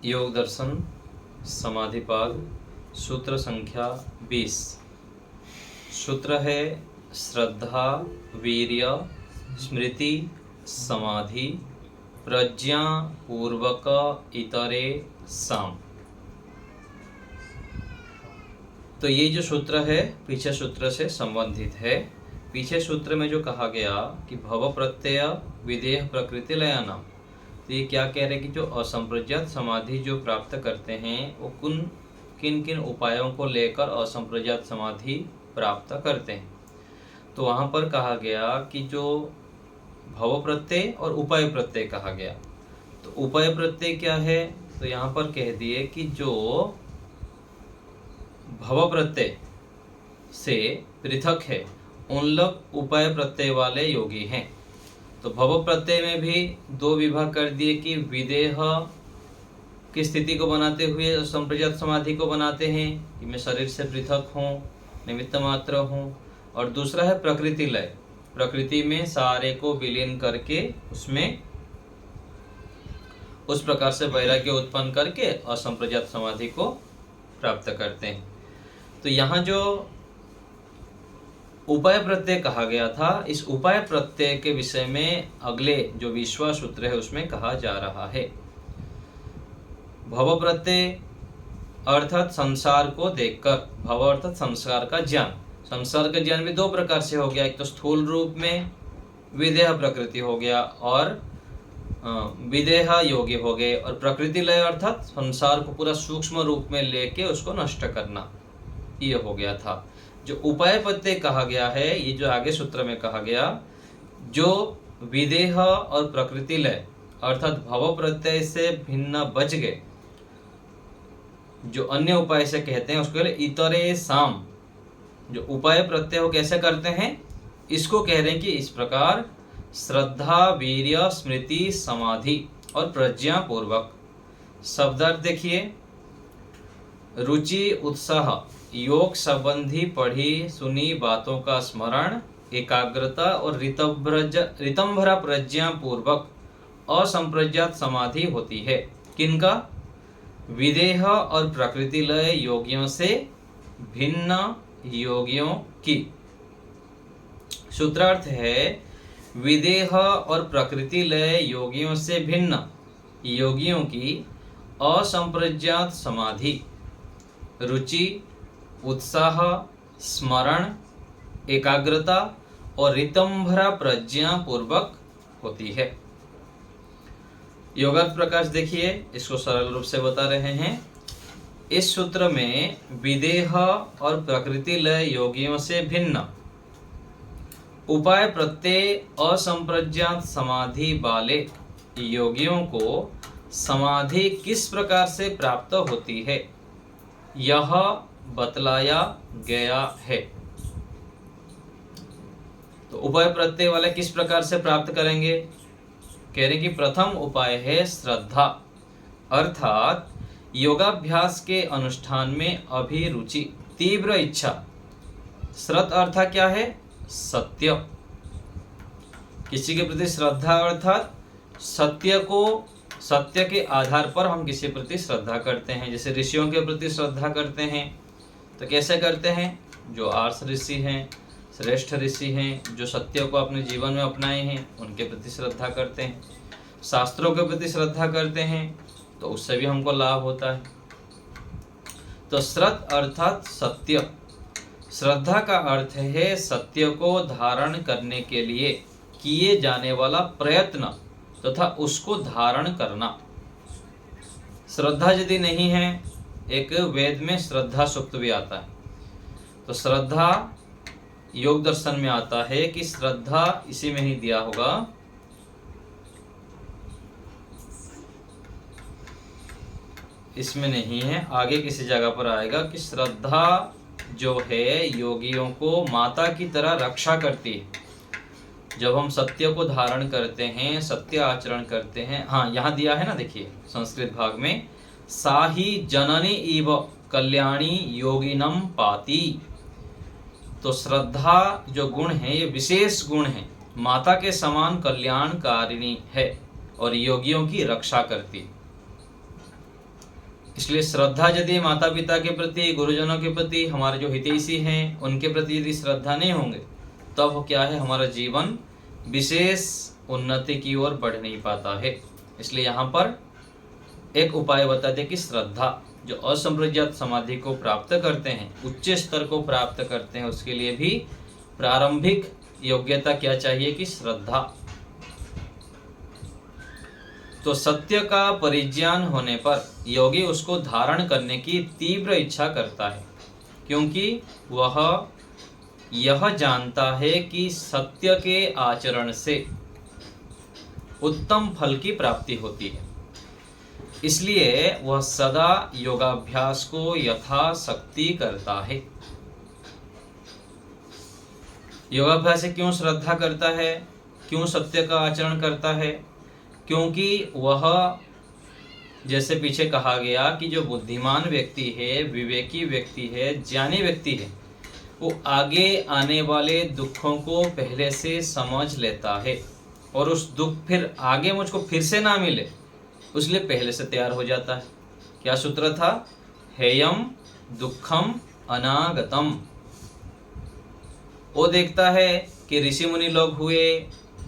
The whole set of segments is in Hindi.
योग दर्शन समाधिपाद सूत्र संख्या 20। सूत्र है श्रद्धा वीर्य स्मृति समाधि प्रज्ञा पूर्वक इतरे साम। तो ये जो सूत्र है पीछे सूत्र से संबंधित है। पीछे सूत्र में जो कहा गया कि भव प्रत्यय विदेह प्रकृति लयानाम, तो ये क्या कह रहे हैं कि जो असंप्रज्ञात समाधि जो प्राप्त करते हैं वो किन किन उपायों को लेकर असंप्रज्ञात समाधि प्राप्त करते हैं। तो वहाँ पर कहा गया कि जो भव प्रत्यय और उपाय प्रत्यय कहा गया। तो उपाय प्रत्यय क्या है, तो यहाँ पर कह दिए कि जो भव प्रत्यय से पृथक है उन लोग उपाय प्रत्यय वाले योगी हैं। तो भव प्रत्यय में भी दो विभाग कर दिए कि विदेह की स्थिति को बनाते हुए संप्रज्ञात समाधि को बनाते हैं कि मैं शरीर से पृथक हूँ, निमित्त मात्र हूँ, और दूसरा है प्रकृति लय, प्रकृति में सारे को विलीन करके उसमें उस प्रकार से वैराग्य उत्पन्न करके असंप्रज्ञात समाधि को प्राप्त करते हैं। तो यहाँ जो उपाय प्रत्यय कहा गया था, इस उपाय प्रत्यय के विषय में अगले जो 20वां सूत्र है उसमें कहा जा रहा है। भव प्रत्यय अर्थात संसार को देखकर, भव अर्थात संसार का ज्ञान। संसार का ज्ञान भी दो प्रकार से हो गया, एक तो स्थूल रूप में विदेह प्रकृति हो गया और विदेह योगी हो गए, और प्रकृति लय अर्थात संसार को पूरा सूक्ष्म रूप में लेके उसको नष्ट करना, ये हो गया था। जो उपाय प्रत्यय कहा गया है, ये जो आगे सूत्र में कहा गया, जो विदेह और प्रकृति लय अर्थात भव प्रत्यय से भिन्न बच गए, जो अन्य उपाय से कहते हैं उसको इतरे साम। जो उपाय प्रत्यय हो कैसे करते हैं, इसको कह रहे हैं कि इस प्रकार श्रद्धा वीर्य स्मृति समाधि और प्रज्ञा पूर्वक। शब्दार्थ देखिए, रुचि उत्साह योग संबंधी पढ़ी सुनी बातों का स्मरण, एकाग्रता और ऋतंभरा प्रज्ञा पूर्वक असंप्रज्ञात समाधि होती है। किनका? विदेह और प्रकृति लय योगियों से भिन्न योगियों की। सूत्रार्थ है, विदेह और प्रकृति लय योगियों से भिन्न योगियों की असंप्रज्ञात समाधि रुचि उत्साह स्मरण एकाग्रता और ऋतंभरा प्रज्ञा पूर्वक होती है। योगार्थ प्रकाश देखिए, इसको सरल रूप से बता रहे हैं। इस सूत्र में विदेह और प्रकृति लय योगियों से भिन्न उपाय प्रत्यय असंप्रज्ञात समाधि वाले योगियों को समाधि किस प्रकार से प्राप्त होती है, यह बतलाया गया है। तो उपाय प्रत्यय वाले किस प्रकार से प्राप्त करेंगे, कह रहे कि प्रथम उपाय है श्रद्धा, अर्थात योगाभ्यास के अनुष्ठान में अभिरुचि तीव्र इच्छा। श्रद्ध अर्थात क्या है, सत्य। किसी के प्रति श्रद्धा अर्थात सत्य के आधार पर हम किसी प्रति श्रद्धा करते हैं। जैसे ऋषियों के प्रति श्रद्धा करते हैं, तो कैसे करते हैं? जो आर्ष ऋषि हैं, श्रेष्ठ ऋषि हैं, जो सत्य को अपने जीवन में अपनाए हैं, उनके प्रति श्रद्धा करते हैं। शास्त्रों के प्रति श्रद्धा करते हैं, तो उससे भी हमको लाभ होता है। तो श्रद्ध अर्थात सत्य। श्रद्धा का अर्थ है सत्य को धारण करने के लिए किए जाने वाला प्रयत्न तथा उसको धारण करना। श्रद्धा यदि नहीं है, एक वेद में श्रद्धा सूक्त भी आता है। तो श्रद्धा योग दर्शन में आता है कि श्रद्धा इसी में ही दिया होगा, इसमें नहीं है, आगे किसी जगह पर आएगा कि श्रद्धा जो है योगियों को माता की तरह रक्षा करती है। जब हम सत्य को धारण करते हैं, सत्य आचरण करते हैं, हाँ यहाँ दिया है ना, देखिए संस्कृत भाग में, साही जननी इव कल्याणी योगिनम पाती। तो श्रद्धा जो गुण है ये विशेष गुण है, माता के समान कल्याणकारिणी है और योगियों की रक्षा करती। इसलिए श्रद्धा यदि माता पिता के प्रति, गुरुजनों के प्रति, हमारे जो हितैषी हैं उनके प्रति यदि श्रद्धा नहीं होंगे तब क्या है, हमारा जीवन विशेष उन्नति की ओर बढ़ नहीं पाता है। इसलिए यहाँ पर एक उपाय बताते कि श्रद्धा, जो असंप्रज्ञात समाधि को प्राप्त करते हैं, उच्च स्तर को प्राप्त करते हैं, उसके लिए भी प्रारंभिक योग्यता क्या चाहिए कि श्रद्धा। तो सत्य का परिज्ञान होने पर योगी उसको धारण करने की तीव्र इच्छा करता है, क्योंकि वह यह जानता है कि सत्य के आचरण से उत्तम फल की प्राप्ति होती है। इसलिए वह सदा योगाभ्यास को यथाशक्ति करता है। योगाभ्यास से क्यों श्रद्धा करता है, क्यों सत्य का आचरण करता है? क्योंकि वह, जैसे पीछे कहा गया कि जो बुद्धिमान व्यक्ति है, विवेकी व्यक्ति है, ज्ञानी व्यक्ति है, वो आगे आने वाले दुखों को पहले से समझ लेता है और उस दुख फिर आगे मुझको फिर से ना मिले उसलिए पहले से तैयार हो जाता है। क्या सूत्र था? हेयम दुखम अनागतम। वो देखता है कि ऋषि मुनि लोग हुए,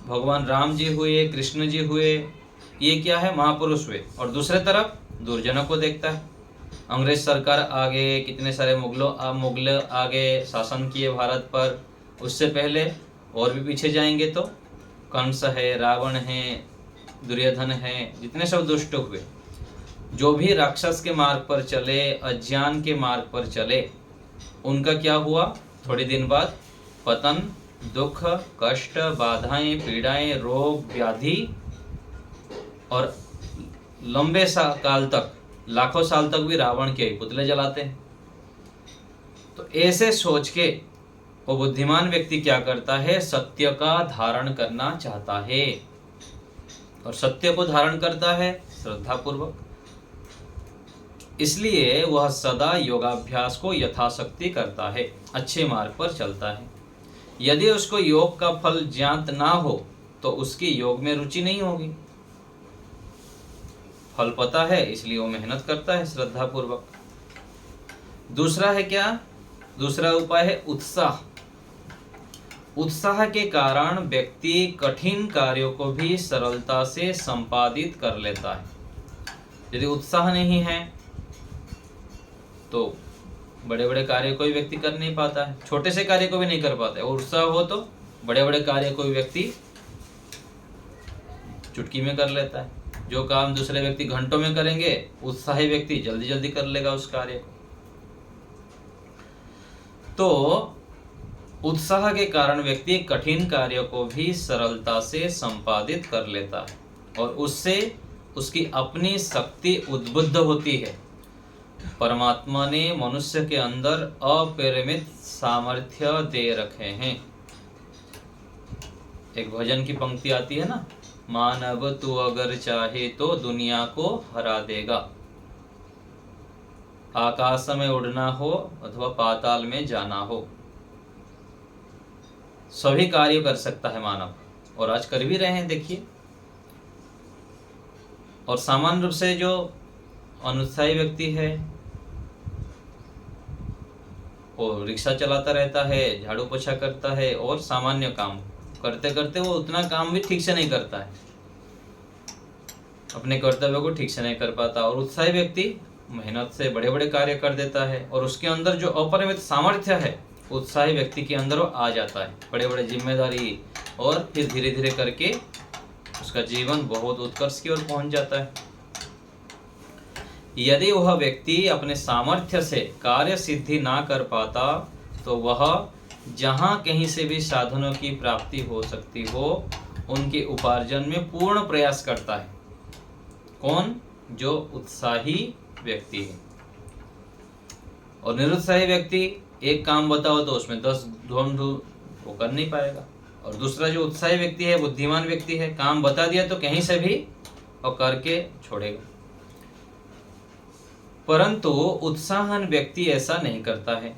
भगवान राम जी हुए, कृष्ण जी हुए, ये क्या है, महापुरुष हुए। और दूसरे तरफ दुर्जनों को देखता है, अंग्रेज सरकार आगे, कितने सारे मुगल आगे शासन किए भारत पर। उससे पहले और भी पीछे जाएंगे तो कंस है, रावण है, दुर्योधन है, जितने सब दुष्ट हुए, जो भी राक्षस के मार्ग पर चले, अज्ञान के मार्ग पर चले, उनका क्या हुआ? थोड़े दिन बाद पतन, दुख, कष्ट, बाधाएं, पीड़ाएं, रोग, व्याधि और लंबे काल तक, लाखों साल तक भी रावण के पुतले जलाते हैं। तो ऐसे सोच के वो बुद्धिमान व्यक्ति क्या करता है? सत्य का धारण करना चाहता है और सत्य को धारण करता है श्रद्धा पूर्वक। इसलिए वह सदा योगाभ्यास को यथाशक्ति करता है, अच्छे मार्ग पर चलता है। यदि उसको योग का फल ज्ञात ना हो तो उसकी योग में रुचि नहीं होगी। फल पता है इसलिए वो मेहनत करता है श्रद्धा पूर्वक। दूसरा है क्या? दूसरा उपाय है उत्साह। उत्साह के कारण व्यक्ति कठिन कार्यों को भी सरलता से संपादित कर लेता है। यदि उत्साह नहीं है तो बड़े बड़े कार्य कोई व्यक्ति कर नहीं पाता है, छोटे से कार्य को भी नहीं कर पाता है। और उत्साह हो तो बड़े बड़े कार्य कोई व्यक्ति चुटकी में कर लेता है। जो काम दूसरे व्यक्ति घंटों में करेंगे, उत्साही व्यक्ति जल्दी जल्दी कर लेगा उस कार्य को। तो उत्साह के कारण व्यक्ति कठिन कार्यों को भी सरलता से संपादित कर लेता है और उससे उसकी अपनी शक्ति उद्बुद्ध होती है। परमात्मा ने मनुष्य के अंदर अपरिमित सामर्थ्य दे रखे हैं। एक भजन की पंक्ति आती है ना, मानव तू अगर चाहे तो दुनिया को हरा देगा। आकाश में उड़ना हो अथवा पाताल में जाना हो, सभी कार्य कर सकता है मानव, और आज कर भी रहे हैं देखिए। और सामान्य रूप से जो अनुत्साही व्यक्ति है वो रिक्शा चलाता रहता है, झाड़ू पोछा करता है और सामान्य काम करते करते वो उतना काम भी ठीक से नहीं करता है, अपने कर्तव्य को ठीक से नहीं कर पाता। और उत्साही व्यक्ति मेहनत से बड़े बड़े कार्य कर देता है और उसके अंदर जो अपरिमित सामर्थ्य है उत्साही व्यक्ति के अंदर वो आ जाता है, बड़े बड़े जिम्मेदारी, और फिर धीरे धीरे करके उसका जीवन बहुत उत्कर्ष की ओर पहुंच जाता है। यदि वह व्यक्ति अपने सामर्थ्य से कार्य सिद्धि ना कर पाता तो वह जहां कहीं से भी साधनों की प्राप्ति हो सकती हो उनके उपार्जन में पूर्ण प्रयास करता है। कौन? जो उत्साही व्यक्ति है। और निरुत्साही व्यक्ति एक काम बताओ तो उसमें 10 ढूंढ वो कर नहीं पाएगा। और दूसरा जो उत्साही व्यक्ति है, बुद्धिमान व्यक्ति है, काम बता दिया तो कहीं से भी और करके छोड़ेगा। परंतु उत्साहन व्यक्ति ऐसा नहीं करता है,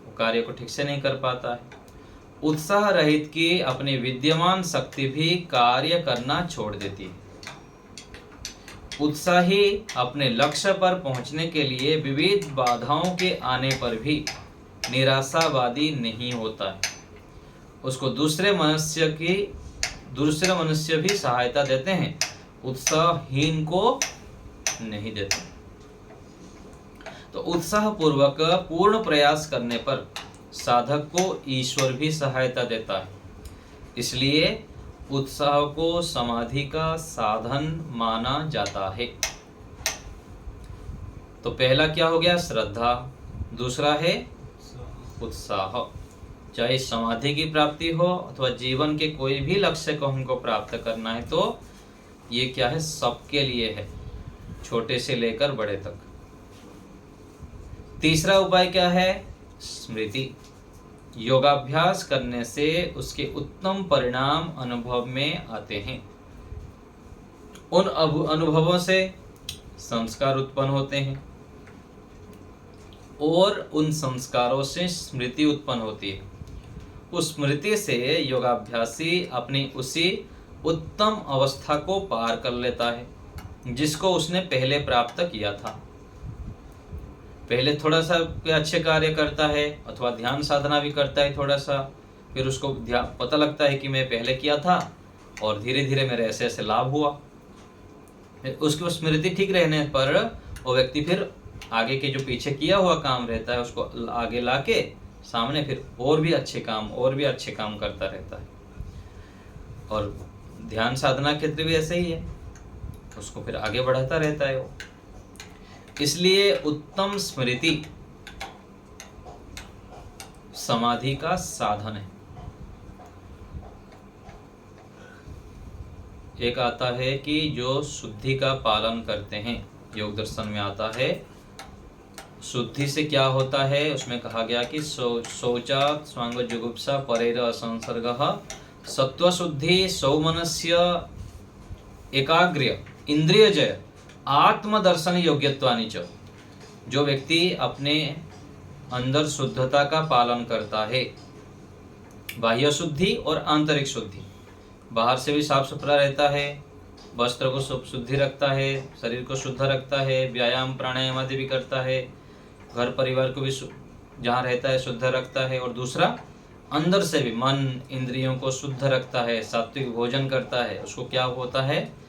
वो कार्य को ठीक से नहीं कर पाता है। उत्साह रहित की अपनी विद्यमान शक्ति भी कार्य करना छोड़ देती है। उत्साही अपने लक्ष्य पर पहुंचने के लिए विविध बाधाओं के आने पर भी निराशावादी नहीं होता है। उसको दूसरे मनुष्य भी सहायता देते हैं, उत्साहहीन को नहीं देते। तो उत्साह पूर्वक पूर्ण प्रयास करने पर साधक को ईश्वर भी सहायता देता है। इसलिए उत्साह को समाधि का साधन माना जाता है। तो पहला क्या हो गया? श्रद्धा। दूसरा है उत्साह। चाहे समाधि की प्राप्ति हो अथवा जीवन के कोई भी लक्ष्य को हमको प्राप्त करना है, तो ये क्या है? सबके लिए है, छोटे से लेकर बड़े तक। तीसरा उपाय क्या है? स्मृति। योगाभ्यास करने से उसके उत्तम परिणाम अनुभव में आते हैं। उन अनुभवों से संस्कार उत्पन्न होते हैं और उन संस्कारों से स्मृति उत्पन्न होती है। उस स्मृति से योगाभ्यासी अपनी उसी उत्तम अवस्था को पार कर लेता है जिसको उसने पहले प्राप्त किया था। पहले थोड़ा सा अच्छे कार्य करता है अथवा ध्यान साधना भी करता है थोड़ा सा, फिर उसको पता लगता है कि मैं पहले किया था और धीरे धीरे मेरे ऐसे ऐसे लाभ हुआ। उसकी स्मृति ठीक रहने पर वो व्यक्ति फिर आगे के जो पीछे किया हुआ काम रहता है उसको आगे लाके सामने फिर और भी अच्छे काम करता रहता है। और ध्यान साधना क्षेत्र भी ऐसे ही है, उसको फिर आगे बढ़ाता रहता है वो। इसलिए उत्तम स्मृति समाधि का साधन है। एक आता है कि जो शुद्धि का पालन करते हैं, योग दर्शन में आता है। शुद्धि से क्या होता है? उसमें कहा गया कि शौचात् स्वांग जुगुप्सा परेर असंसर्गः सत्व शुद्धि सौमनस्य एकाग्र्य इंद्रिय जय आत्मदर्शन योग्यत्वानि च। जो व्यक्ति अपने अंदर शुद्धता का पालन करता है, बाह्य शुद्धि और आंतरिक शुद्धि, बाहर से भी साफ सुथरा रहता है, वस्त्र को शुद्धि रखता है, शरीर को शुद्ध रखता है, व्यायाम प्राणायाम आदि भी करता है, घर परिवार को भी जहाँ रहता है शुद्ध रखता है, और दूसरा अंदर से भी मन इंद्रियों को शुद्ध रखता है, सात्विक भोजन करता है, उसको क्या होता है?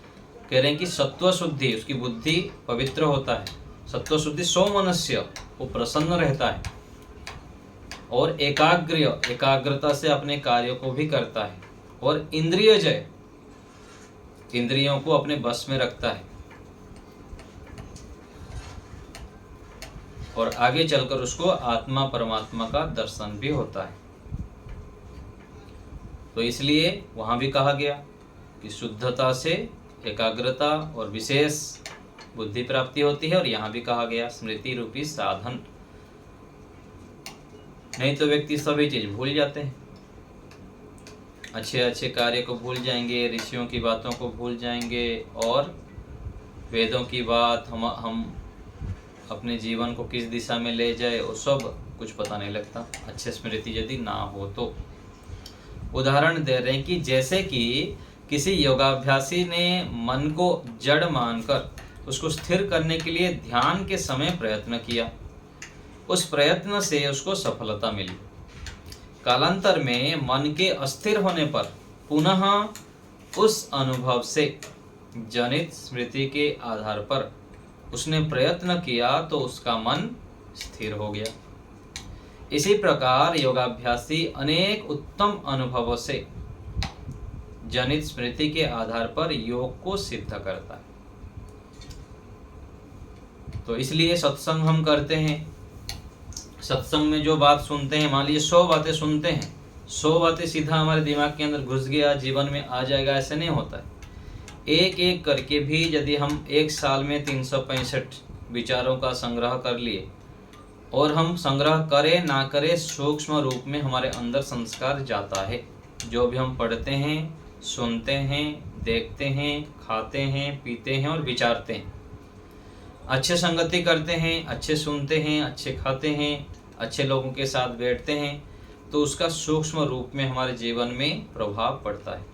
कह रहे हैं कि सत्व शुद्धि, उसकी बुद्धि पवित्र होता है। सत्व शुद्धि सौमनस्य, वो प्रसन्न रहता है, और एकाग्रता से अपने कार्यों को भी करता है, और इंद्रिय जय, इंद्रियों को अपने बस में रखता है, और आगे चलकर उसको आत्मा परमात्मा का दर्शन भी होता है। तो इसलिए वहां भी कहा गया कि शुद्धता से एकाग्रता और विशेष बुद्धि प्राप्ति होती है, और यहाँ भी कहा गया स्मृति रूपी साधन। नहीं तो व्यक्ति सभी चीज भूल जाते हैं, अच्छे अच्छे कार्य को भूल जाएंगे, ऋषियों की बातों को भूल जाएंगे, और वेदों की बात हम अपने जीवन को किस दिशा में ले जाए वो सब कुछ पता नहीं लगता, अच्छे स्मृति यदि ना हो तो। उदाहरण दे रहे हैं कि जैसे कि किसी योगाभ्यासी ने मन को जड़ मानकर उसको स्थिर करने के लिए ध्यान के समय प्रयत्न किया, उस प्रयत्न से उसको सफलता मिली। कालांतर में मन के अस्थिर होने पर पुनः उस अनुभव से जनित स्मृति के आधार पर उसने प्रयत्न किया तो उसका मन स्थिर हो गया। इसी प्रकार योगाभ्यासी अनेक उत्तम अनुभवों से जनित स्मृति के आधार पर योग को सिद्ध करता है। तो इसलिए सत्संग हम करते हैं। सत्संग में जो बात सुनते हैं, मान लीजिए 100 बातें सुनते हैं, 100 बातें सीधा हमारे दिमाग के अंदर घुस गया, जीवन में आ जाएगा, ऐसे नहीं होता है। एक एक करके भी यदि हम एक साल में 365 विचारों का संग्रह कर लिए, और हम संग्रह करें ना करें, सूक्ष्म रूप में हमारे अंदर संस्कार जाता है। जो भी हम पढ़ते हैं, सुनते हैं, देखते हैं, खाते हैं, पीते हैं और विचारते हैं, अच्छे संगति करते हैं, अच्छे सुनते हैं, अच्छे खाते हैं, अच्छे लोगों के साथ बैठते हैं, तो उसका सूक्ष्म रूप में हमारे जीवन में प्रभाव पड़ता है।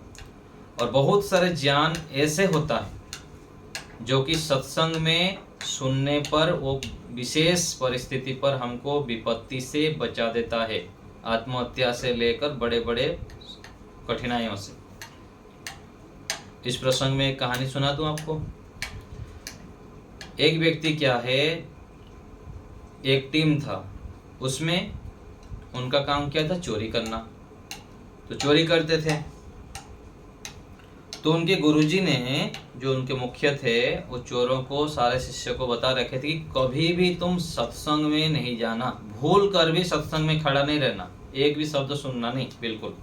और बहुत सारे ज्ञान ऐसे होता है जो कि सत्संग में सुनने पर वो विशेष परिस्थिति पर हमको विपत्ति से बचा देता है, आत्महत्या से लेकर बड़े बड़े कठिनाइयों से। इस प्रसंग में एक कहानी सुना दूं आपको। एक व्यक्ति क्या है, एक टीम था, उसमें उनका काम क्या था, चोरी करना। तो चोरी करते थे। तो उनके गुरुजी ने, जो उनके मुख्य थे, वो चोरों को, सारे शिष्य को बता रखे थे कि कभी भी तुम सत्संग में नहीं जाना, भूल कर भी सत्संग में खड़ा नहीं रहना, एक भी शब्द सुनना नहीं, बिल्कुल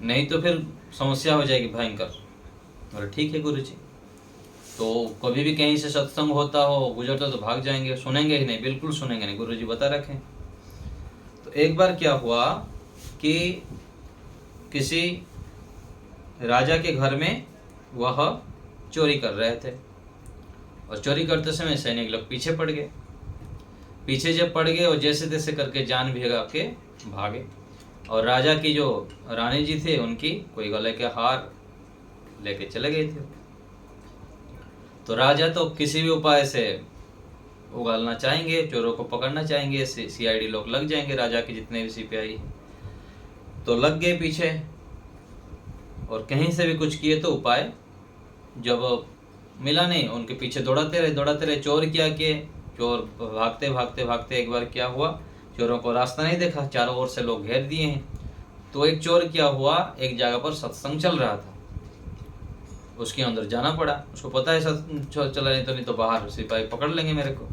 नहीं तो फिर समस्या हो जाएगी भयंकर। बोले ठीक है गुरुजी। तो कभी भी कहीं से सत्संग होता हो, गुजरता तो भाग जाएंगे, सुनेंगे ही नहीं, बिल्कुल सुनेंगे नहीं, गुरुजी बता रखे। तो एक बार क्या हुआ कि किसी राजा के घर में वह चोरी कर रहे थे, और चोरी करते समय सैनिक लोग पीछे पड़ गए। पीछे जब पड़ गए और जैसे तैसे करके जान भिगा के भागे, और राजा की जो रानी जी थे, उनकी कोई गले के हार लेके चले गए थे। तो राजा तो किसी भी उपाय से उगालना चाहेंगे, चोरों को पकड़ना चाहेंगे, सीआईडी लोग लग जाएंगे, राजा के जितने भी सिपाही हैं। तो लग गए पीछे, और कहीं से भी कुछ किए तो उपाय, जब मिला नहीं, उनके पीछे दौड़ाते रहे। चोर क्या किए, चोर भागते भागते भागते एक बार क्या हुआ, चोरों को रास्ता नहीं देखा, चारों ओर से लोग घेर दिए हैं। तो एक चोर क्या हुआ, एक जगह पर सत्संग चल रहा था, उसके अंदर जाना पड़ा। उसको पता है सत्संग चला, नहीं तो बाहर सिपाही पकड़ लेंगे मेरे को।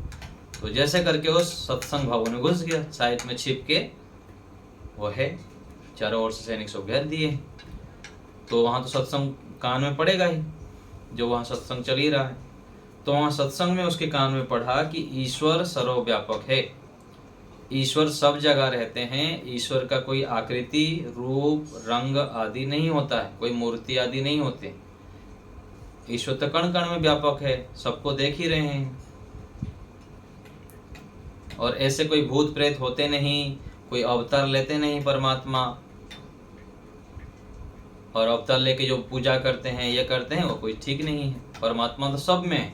तो जैसे करके वो सत्संग भवन में घुस गया, साइड में छिप के वो है, चारों ओर से सैनिक सब घेर दिए। तो वहाँ तो सत्संग कान में पड़ेगा ही, जो वहाँ सत्संग चल ही रहा है। तो वहाँ सत्संग में उसके कान में पढ़ा कि ईश्वर सर्वव्यापक है, ईश्वर सब जगह रहते हैं, ईश्वर का कोई आकृति, रूप, रंग आदि नहीं होता है, कोई मूर्ति आदि नहीं होते। ईश्वर तो कण कण में व्यापक है, सबको देख ही रहे हैं। और ऐसे कोई भूत प्रेत होते नहीं, कोई अवतार लेते नहीं परमात्मा, और अवतार लेके जो पूजा करते हैं, ये करते हैं, वो कोई ठीक नहीं है, परमात्मा तो सब में है।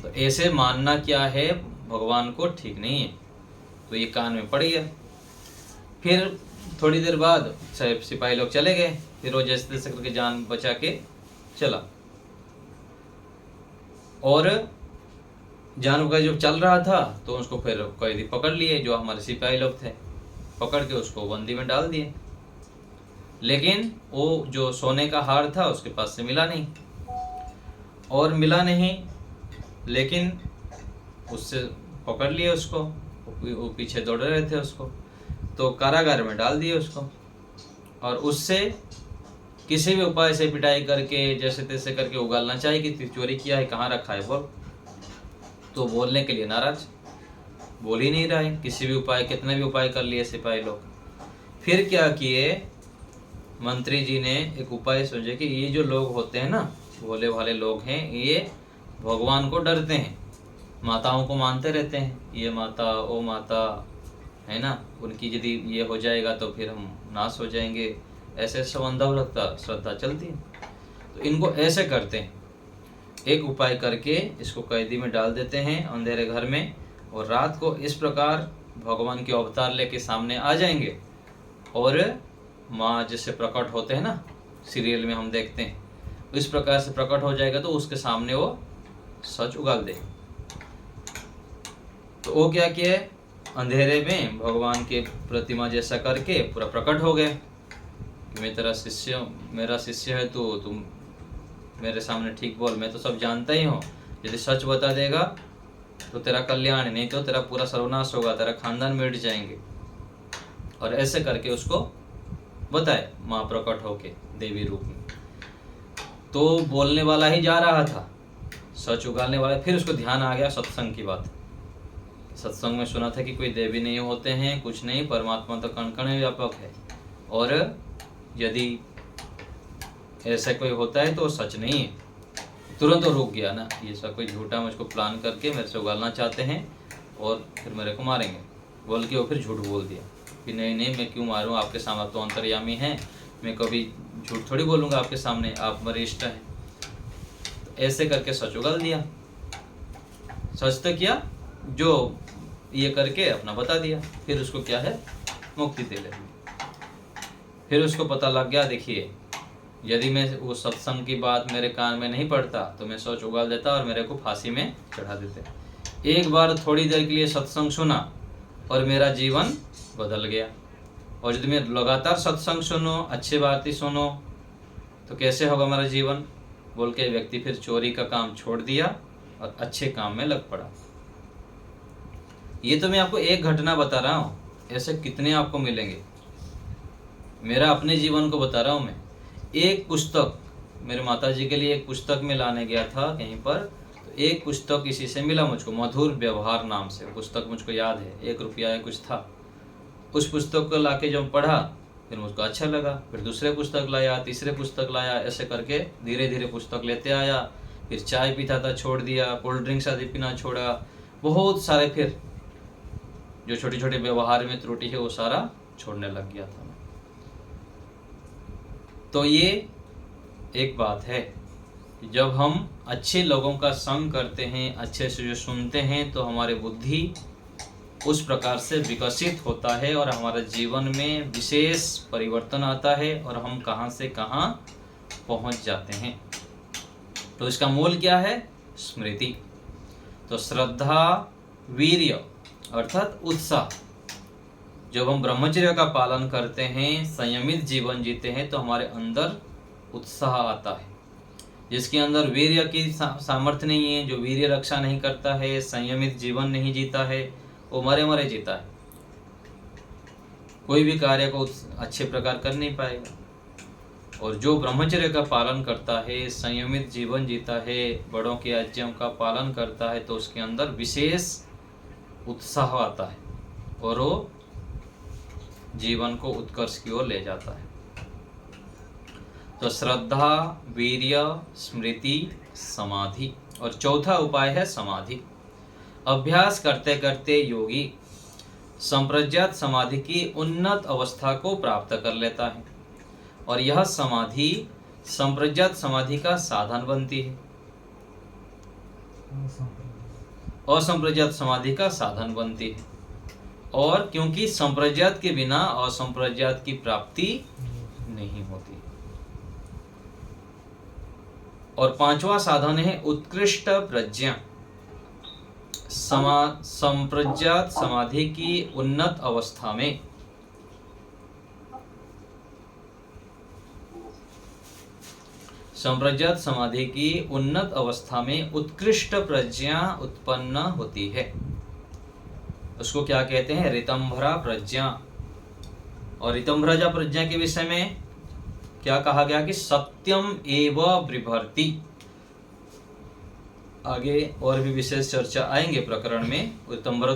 तो ऐसे मानना क्या है भगवान को, ठीक नहीं है। तो ये कान में पड़ गया। फिर थोड़ी देर बाद सिपाही लोग चले गए, फिर वो जैसे तैसे करके जान बचा के चला। और जान का जब चल रहा था तो उसको फिर कैदी पकड़ लिए, जो हमारे सिपाही लोग थे, पकड़ के उसको बंदी में डाल दिए। लेकिन वो जो सोने का हार था उसके पास से मिला नहीं, और मिला नहीं, लेकिन उससे पकड़ लिए उसको, वो पीछे दौड़ रहे थे उसको, तो कारागार में डाल दिए उसको। और उससे किसी भी उपाय से पिटाई करके, जैसे तैसे करके उगालना चाहिए कि चोरी किया है, कहाँ रखा है बोल। तो बोलने के लिए नाराज, बोल ही नहीं रहा है, किसी भी उपाय, कितने भी उपाय कर लिए सिपाही लोग। फिर क्या किए, मंत्री जी ने एक उपाय सोचे कि ये जो लोग होते हैं ना, भोले भाले लोग हैं, ये भगवान को डरते हैं, माताओं को मानते रहते हैं, ये माता ओ माता है ना, उनकी यदि ये हो जाएगा तो फिर हम नाश हो जाएंगे, ऐसे सब अंधभक्ता श्रद्धा चलती है। तो इनको ऐसे करते हैं, एक उपाय करके इसको कैदी में डाल देते हैं अंधेरे घर में, और रात को इस प्रकार भगवान के अवतार लेके सामने आ जाएंगे, और माँ जैसे प्रकट होते हैं ना सीरियल में हम देखते हैं, इस प्रकार से प्रकट हो जाएगा, तो उसके सामने वो सच उगाल दे। तो वो क्या किए, अंधेरे में भगवान के प्रतिमा जैसा करके पूरा प्रकट हो गए कि मैं तेरा शिष्य, मेरा शिष्य है तो तुम मेरे सामने ठीक बोल, मैं तो सब जानता ही हूँ, यदि सच बता देगा तो तेरा कल्याण, नहीं तो तेरा पूरा सर्वनाश होगा, तेरा खानदान मिट जाएंगे। और ऐसे करके उसको बताए माँ प्रकट होके देवी रूप में। तो बोलने वाला ही जा रहा था, सच उगालने वाला। फिर उसको ध्यान आ गया सत्संग की बात, सत्संग में सुना था कि कोई देवी नहीं होते हैं, कुछ नहीं, परमात्मा तो कण कण में व्यापक है, और यदि ऐसा कोई होता है तो सच नहीं है। तुरंत तो रुक गया ना, ये सब कोई झूठा मुझको प्लान करके मेरे से उगालना चाहते हैं और फिर मेरे को मारेंगे बोल के वो फिर झूठ बोल दिया कि नहीं नहीं, मैं क्यों मारूं, आपके सामने तो अंतर्यामी हैं, मैं कभी झूठ थोड़ी बोलूँगा आपके सामने, आप मेरे इष्ट हैं। ऐसे करके सच उगल दिया। सच तो किया, जो ये करके अपना बता दिया, फिर उसको क्या है, मुक्ति दे ले। फिर उसको पता लग गया, देखिए यदि मैं वो सत्संग की बात मेरे कान में नहीं पड़ता तो मैं सोच उगाल देता और मेरे को फांसी में चढ़ा देते। एक बार थोड़ी देर के लिए सत्संग सुना और मेरा जीवन बदल गया। और यदि मैं लगातार सत्संग सुनो, अच्छी बातें सुनो, तो कैसे होगा मेरा जीवन, बोल के व्यक्ति फिर चोरी का काम छोड़ दिया और अच्छे काम में लग पड़ा। ये तो मैं आपको एक घटना बता रहा हूँ, ऐसे कितने आपको मिलेंगे। मेरा अपने जीवन को बता रहा हूँ मैं। एक पुस्तक, मेरे माताजी के लिए एक पुस्तक में लाने गया था कहीं पर, तो एक पुस्तक किसी से मिला मुझको, मधुर व्यवहार नाम से पुस्तक मुझको याद है, 1 रुपया या कुछ था। उस पुस्तक को लाके जब पढ़ा फिर मुझको अच्छा लगा, फिर दूसरे पुस्तक लाया, तीसरे पुस्तक लाया, ऐसे करके धीरे धीरे पुस्तक लेते आया। फिर चाय पीता था छोड़ दिया, कोल्ड ड्रिंक्स आदि पीना छोड़ा, बहुत सारे फिर जो छोटे छोटे व्यवहार में त्रुटि है वो सारा छोड़ने लग गया था। तो ये एक बात है कि जब हम अच्छे लोगों का संग करते हैं, अच्छे से जो सुनते हैं, तो हमारे बुद्धि उस प्रकार से विकसित होता है और हमारे जीवन में विशेष परिवर्तन आता है और हम कहाँ से कहाँ पहुँच जाते हैं। तो इसका मूल क्या है, स्मृति। तो श्रद्धा, वीर्य अर्थात उत्साह। जब हम ब्रह्मचर्य का पालन करते हैं, संयमित जीवन जीते हैं, तो हमारे अंदर उत्साह आता है। जिसके अंदर वीर्य की सामर्थ्य नहीं है, जो वीर्य रक्षा नहीं करता है, संयमित जीवन नहीं जीता है, वो मरे मरे जीता है, कोई भी कार्य को अच्छे प्रकार कर नहीं पाएगा। और जो ब्रह्मचर्य का पालन करता है, संयमित जीवन जीता है, बड़ों की आज्ञाओं का पालन करता है, तो उसके अंदर विशेष उत्साह आता है और वो जीवन को उत्कर्ष की ओर ले जाता है। तो श्रद्धा, वीर्य, स्मृति, समाधि। और चौथा उपाय है समाधि। अभ्यास करते करते योगी संप्रज्ञात समाधि की उन्नत अवस्था को प्राप्त कर लेता है और यह समाधि संप्रज्ञात समाधि का साधन बनती है, असंप्रज्ञात समाधि का साधन बनती है। और क्योंकि संप्रज्ञात के बिना असंप्रज्ञात की प्राप्ति नहीं होती। और 5वां साधन है उत्कृष्ट प्रज्ञा। संप्रज्ञात समाधि की उन्नत अवस्था में संप्रज्ञात समाधि की उन्नत अवस्था में उत्कृष्ट प्रज्ञा उत्पन्न होती है। उसको क्या कहते हैं, ऋतंभरा प्रज्ञा। और ऋतंभरा प्रज्ञा के विषय में क्या कहा गया कि सत्यम एव बिभर्ति। आगे और भी विशेष चर्चा आएंगे प्रकरण में। ऋतंभरा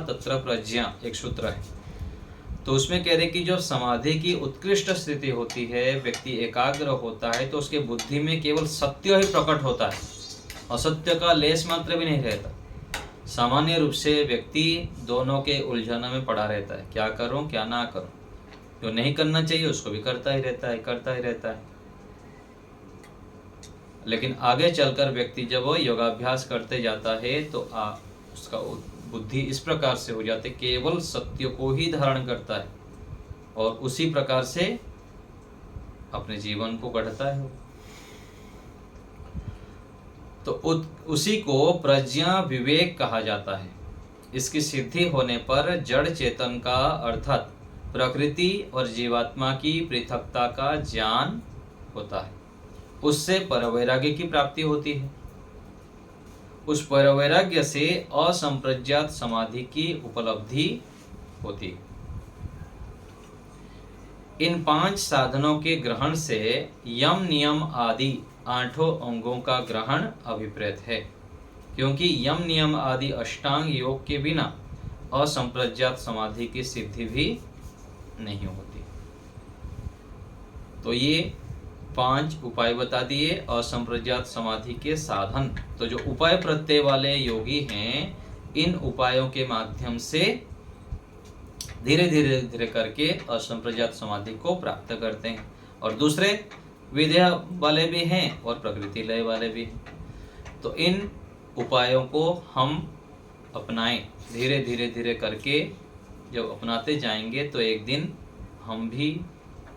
तत्र प्रज्ञा एक सूत्र है, तो उसमें कह रहे कि जो समाधि की उत्कृष्ट स्थिति होती है, व्यक्ति एकाग्र होता है, तो उसके बुद्धि में केवल सत्य ही प्रकट होता है, असत्य का लेस मात्र भी नहीं रहता। सामान्य रूप से व्यक्ति दोनों के उलझनों में पड़ा रहता है, क्या करूं क्या ना करूं, जो नहीं करना चाहिए उसको भी करता ही रहता है। लेकिन आगे चलकर व्यक्ति जब वो योगाभ्यास करते जाता है तो उसका बुद्धि इस प्रकार से हो जाती है, केवल सत्य को ही धारण करता है और उसी प्रकार से अपने जीवन को गढ़ता है। तो उसी को प्रज्ञा विवेक कहा जाता है। इसकी सिद्धि होने पर जड़ चेतन का अर्थात प्रकृति और जीवात्मा की पृथकता का ज्ञान होता है। उससे परवैराग्य की प्राप्ति होती है। उस परवैराग्य से असंप्रज्ञात समाधि की उपलब्धि होती है। इन 5 साधनों के ग्रहण से यम नियम आदि 8 अंगों का ग्रहण अभिप्रेत है, क्योंकि यम नियम आदि अष्टांग योग के बिना असंप्रज्ञात समाधि की सिद्धि भी नहीं होती। तो ये 5 उपाय बता दिए असंप्रज्ञात समाधि के साधन। तो जो उपाय प्रत्यय वाले योगी हैं, इन उपायों के माध्यम से धीरे धीरे करके असंप्रज्ञात समाधि को प्राप्त करते हैं। और दूसरे विधेय वाले भी हैं और प्रकृति लय वाले भी हैं। तो इन उपायों को हम अपनाएं, धीरे धीरे धीरे करके जब अपनाते जाएंगे तो एक दिन हम भी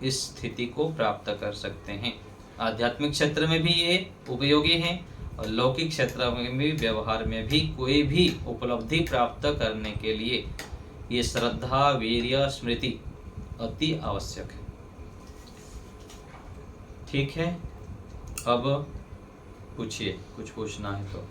इस स्थिति को प्राप्त कर सकते हैं। आध्यात्मिक क्षेत्र में भी ये उपयोगी हैं और लौकिक क्षेत्र में भी, व्यवहार में भी कोई भी उपलब्धि प्राप्त करने के लिए ये श्रद्धा, वीर्य, स्मृति अति आवश्यक है। ठीक है, अब पूछिए, कुछ पूछना है तो।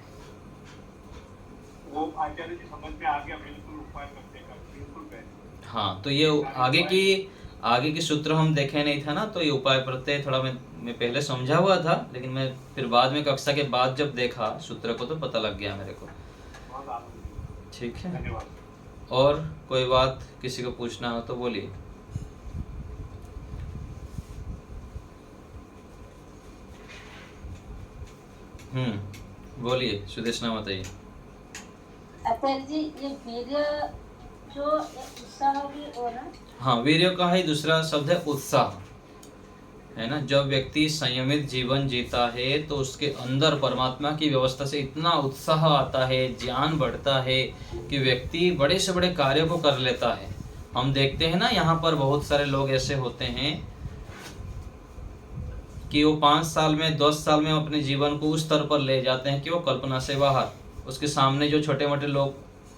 वो आचार्य जी समझ में आ गया, बिल्कुल उपाय करते का बिल्कुल पहले। हाँ, तो ये आगे की सूत्र हम देखे नहीं था ना, तो ये उपाय प्रत्यय थोड़ा मैं पहले समझा हुआ था, लेकिन मैं फिर बाद में कक्षा के बाद जब देखा सूत्र को तो पता लग गया मेरे को। ठीक है, धन्यवाद। और कोई बात किसी को पूछना हो तो बोलिए। बोलिए, सुदेशना बताइए। आचार्य जी, ये वीर्य जो उत्साह भी हो ना? हाँ, वीर्य का ही दूसरा शब्द है उत्साह, है ना। जब व्यक्ति संयमित जीवन जीता है तो उसके अंदर परमात्मा की व्यवस्था से इतना उत्साह आता है, ज्ञान बढ़ता है कि व्यक्ति बड़े से बड़े कार्य को कर लेता है। हम देखते हैं ना, यहाँ पर बहुत सारे लोग ऐसे होते हैं कि वो 5 साल में 10 साल में अपने जीवन को उस स्तर पर ले जाते हैं कि वो कल्पना से बाहर, उसके सामने जो छोटे मोटे लोग,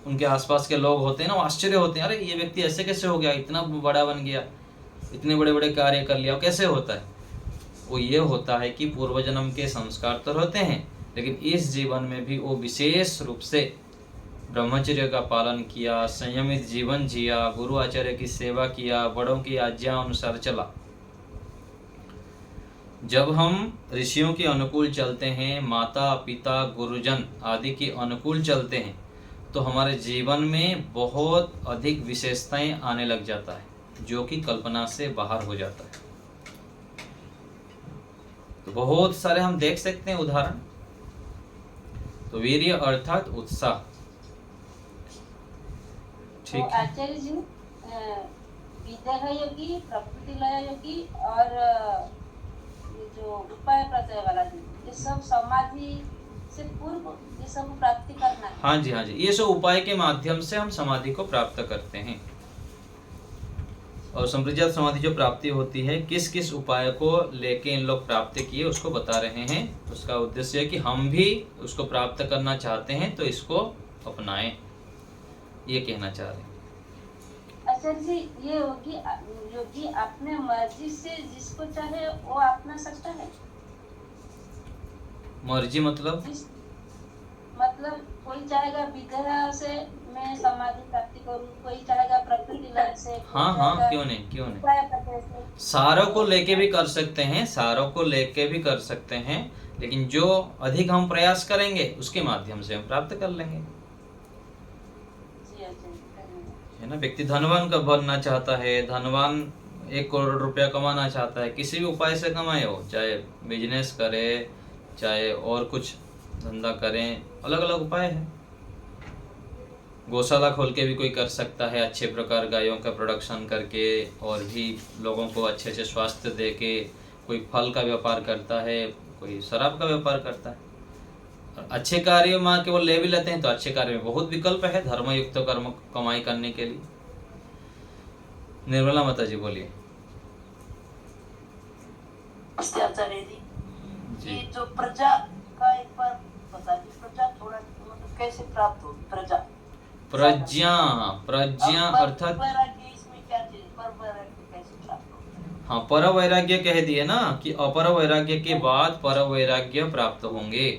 उनके आसपास के लोग होते हैं ना, वो आश्चर्य होते हैं, अरे ये व्यक्ति ऐसे कैसे हो गया, इतना बड़ा बन गया, इतने बड़े बड़े कार्य कर लिया, कैसे होता है। वो ये होता है कि पूर्व जन्म के संस्कार तो होते हैं, लेकिन इस जीवन में भी वो विशेष रूप से ब्रह्मचर्य का पालन किया, संयमित जीवन जिया, गुरु आचार्य की सेवा किया, बड़ों की आज्ञा अनुसार चला। जब हम ऋषियों के अनुकूल चलते हैं, माता पिता गुरुजन आदि के अनुकूल चलते हैं, तो हमारे जीवन में बहुत अधिक विशेषताएं आने लग जाता है, जो कि कल्पना से बाहर हो जाता है। तो बहुत सारे हम देख सकते हैं उदाहरण। तो वीर्य अर्थात उत्साह। ठीक है आचार्य जी, विदेह योगी, प्रकृति लय योगी और जो उपाय प्रत्यय वाला जी, ये सब समाधि से पूर्व ये सब प्राप्ति करना है। हाँ जी, हाँ जी, ये सब उपाय के माध्यम से हम समाधि को प्राप्त करते हैं। और संप्रज्ञात समाधि जो प्राप्ति होती है, किस किस उपाय को लेके इन लोग प्राप्त किए उसको बता रहे हैं। उसका उद्देश्य है कि हम भी उसको प्राप्त करना चाहते हैं तो इसको अपनाएं, ये कहना चाह रहे हैं। अच्छा जी, ये योगी अपने मर्जी से जिसको चाहे वो अपना सकता है? मर्जी मतलब कोई चाहेगा विद्या से मैं समाधि प्राप्ति करूं, कोई चाहेगा प्रकृति लय से। हाँ, क्यों नहीं। सारों को लेके भी कर सकते हैं, सारों को लेके भी कर सकते हैं, लेकिन जो अधिक हम प्रयास करेंगे उसके माध्यम से हम प्राप्त कर लेंगे, है ना। व्यक्ति धनवान कब बनना चाहता है, धनवान 1 करोड़ रुपया कमाना चाहता है, किसी भी उपाय से कमाए, हो चाहे बिजनेस करे, चाहे और कुछ धंधा करें, अलग अलग उपाय है। गौशाला खोल के भी कोई कर सकता है, अच्छे प्रकार गायों का प्रोडक्शन करके, और भी लोगों को अच्छे से स्वास्थ्य दे के। कोई फल का व्यापार करता है, कोई शराब का व्यापार करता है। अच्छे कार्य में केवल ले भी लेते हैं तो अच्छे कार्य में बहुत विकल्प है धर्मयुक्त कर्म कमाई करने के लिए। निर्मला माता जी बोलिए। आचार्य जी, ये जो प्रजा का एक बार बता दीजिए, प्रजा थोड़ा मतलब कैसे प्राप्त होगी? प्रज्ञा अर्थात वैराग्य, इसमें क्या चीज पर वैराग्य कैसे प्राप्त होगा? हाँ, पर वैराग्य कह दिए ना कि अपर वैराग्य के बाद पर वैराग्य प्राप्त होंगे।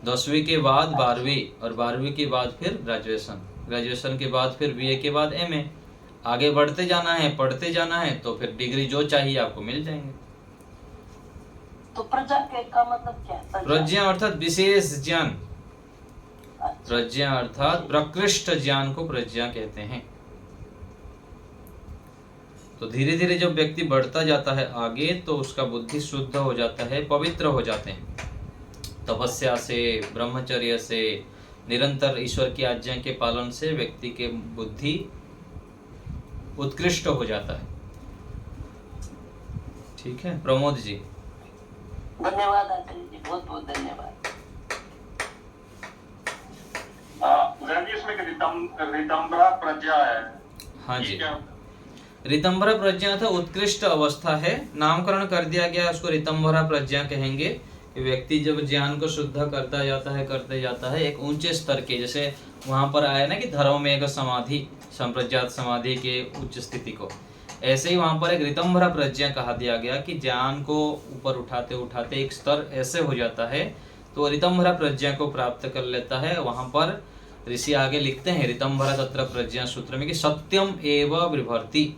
10वीं के बाद 12वीं, और 12वीं के बाद फिर ग्रेजुएशन के बाद फिर बीए के बाद एमए। आगे बढ़ते जाना है, पढ़ते जाना है, तो फिर डिग्री जो चाहिए आपको मिल जाएंगे। तो प्रजा का मतलब क्या है? प्रज्ञा अर्थात विशेष ज्ञान। प्रज्ञा अर्थात प्रकृष्ट ज्ञान को प्रज्ञा कहते हैं। तो धीरे धीरे जब व्यक्ति बढ़ता जाता है आगे, तो उसका बुद्धि शुद्ध हो जाता है, पवित्र हो जाते हैं। तपस्या से, ब्रह्मचर्य से, निरंतर ईश्वर की आज्ञा के पालन से व्यक्ति के बुद्धि उत्कृष्ट हो जाता है। ठीक है प्रमोद जी। धन्यवाद आचार्य जी, बहुत बहुत धन्यवाद। जी इसमें रितंबरा प्रज्ञा है। हाँ ये जी, क्या? रितंभरा प्रज्ञा था उत्कृष्ट अवस्था है, नामकरण कर दिया गया, उसको रितंभरा प्रज्ञा कहेंगे। कि व्यक्ति जब ज्ञान को शुद्ध करता जाता है एक ऊंचे स्तर के, जैसे वहां पर आया ना कि धर्ममेघ समाधि, संप्रज्ञात समाधि के उच्च स्थिति को, ऐसे ही वहां पर एक रितंभरा प्रज्ञा कहा दिया गया कि ज्ञान को ऊपर उठाते उठाते एक स्तर ऐसे हो जाता है तो रितंभरा प्रज्ञा को प्राप्त कर लेता है। वहां पर ऋषि आगे लिखते हैं रितंभरा तत्र प्रज्ञा सूत्र में कि सत्यम एव विभर्ति,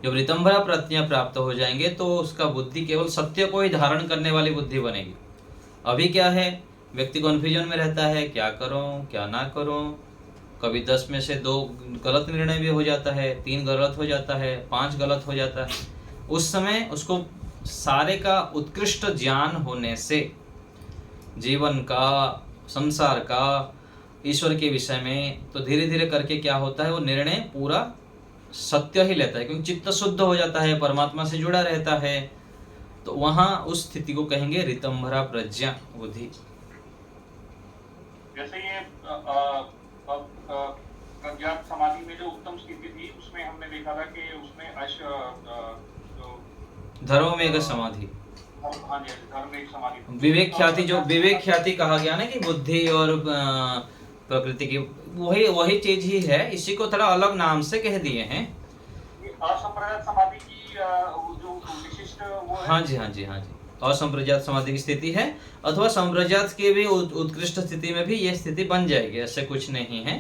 जब रितंभरा प्रज्ञा प्राप्त हो जाएंगे तो उसका बुद्धि केवल सत्य को ही धारण करने वाली बुद्धि बनेगी। अभी क्या है, व्यक्ति कन्फ्यूजन में रहता है, क्या करूं क्या ना करूं, कभी 10 में से 2 गलत निर्णय भी हो जाता है, 3 गलत हो जाता है, 5 गलत हो जाता है। उस समय उसको सारे का उत्कृष्ट ज्ञान होने से जीवन का, संसार का, ईश्वर के विषय में, तो धीरे धीरे करके क्या होता है, वो निर्णय पूरा सत्य ही लेता है, क्योंकि चित्त शुद्ध हो जाता है, परमात्मा से जुड़ा रहता है। तो वहां उस स्थिति को कहेंगे रितंभरा प्रज्ञा बुद्धि। जैसे ये प्रज्ञात समाधि में जो उत्तम स्थिति थी उसमें हमने देखा था कि उसमें धर्ममेघ समाधि, हाँ जी धर्ममेघ समाधि, विवेक ख्याति, जो विवेक ख्याति कहा गया ना कि बुद्धि और प्रकृति की, वही चीज ही है, इसी को थोड़ा अलग नाम से कह दिए हैं। असंप्रज्ञात समाधि की जो विशिष्ट वो है। हाँ जी, असंप्रज्ञात समाधि की स्थिति है, अथवा संप्रज्ञात की भी उत्कृष्ट स्थिति में भी ये स्थिति बन जाएगी, ऐसे कुछ नहीं है,